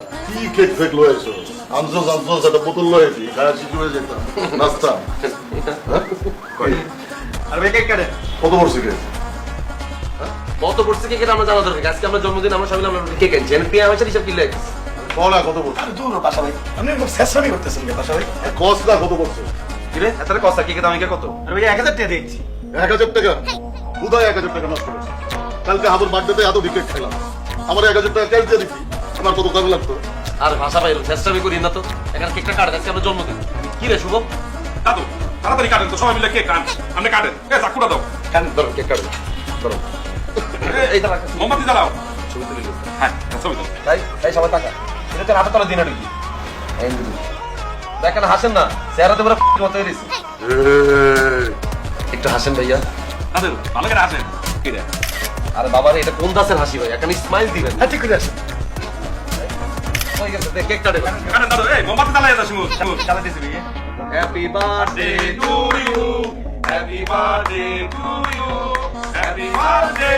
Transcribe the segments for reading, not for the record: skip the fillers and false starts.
কি cake fake লয়ে এসো আনছো একটা বোতল লয়ে দি খায়া শিশু হয়ে যেতাম নাস্তা হ্যাঁ কই আর ভাই কেক কাটে কত পড়ছে কেক কত পড়ছে কেক এটা আমরা জানা দরকার। আজকে আমরা জন্মদিন আমরা সবাই আমরা কেক আনছি পেয়ে হয়েছে হিসাব কি লেখ কলা কত পড়ছে আর দূর পাশা ভাই আপনি খুব শেষরামি করতেছেন কে পাশা ভাই কস না কত পড়ছে কি রে এত কষ্ট কেকের দাম কত? আর ভাই 1000 টাকা দিচ্ছি 1000 টাকা উদয় 1000 টাকা নষ্ট করেছে কালকে হাবুর বার্থডেতে এত কেক খেলাম আমার 1000 টাকা ক্যাশ দিয়ে দিচ্ছি আমার কত কাজে লাগতো আর ভাষা পাইলো চেষ্টা করি না তো এখানে কেকটা কাটে আজকে আমরা জন্মদিন কি রে শুভ দাদু তাড়াতাড়ি কাটেন তো সবাই মিলে কেক কান আপনি কাটেন এ চাকুটা দাও ধরো কেক কাটবে ধরো এই দাঁড়া মোমবাতি জ্বালাও ছবি তুলে দিও। হ্যাঁ ছবি দাও তাই এই সবাই টাকা এটা তো রাতে তলা দিন নাকি দেখেন হাসেন না চেহারাতে পুরো মতো হয়ে গেছে একটু হাসেন ভাইয়া দাদু ভালো করে আসেন কি রে আরে বাবা রে এটা কোন দাসের হাসি ভাই এখানে স্মাইল দিবেন হ্যাঁ ঠিক করে আসেন হয়ে গেছে দে কেক কাটে কাটেন দাদু এই মোমবাতি জ্বালাই দাও শিমু চালা দিছি ভাই happy birthday to you happy birthday to you happy birthday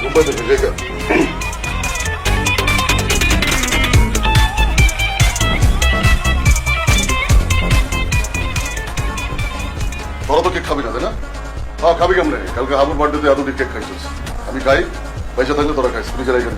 Mumbai থেকে কেক তোরা তো কেক খাবি না তাই না হ্যাঁ খাবি কেমনে কালকে হাবুর বার্থডেতে এত কেক খাইছিস আমি খাই পয়সা থাকলে তোরা খাইস ফ্রিজে রাখি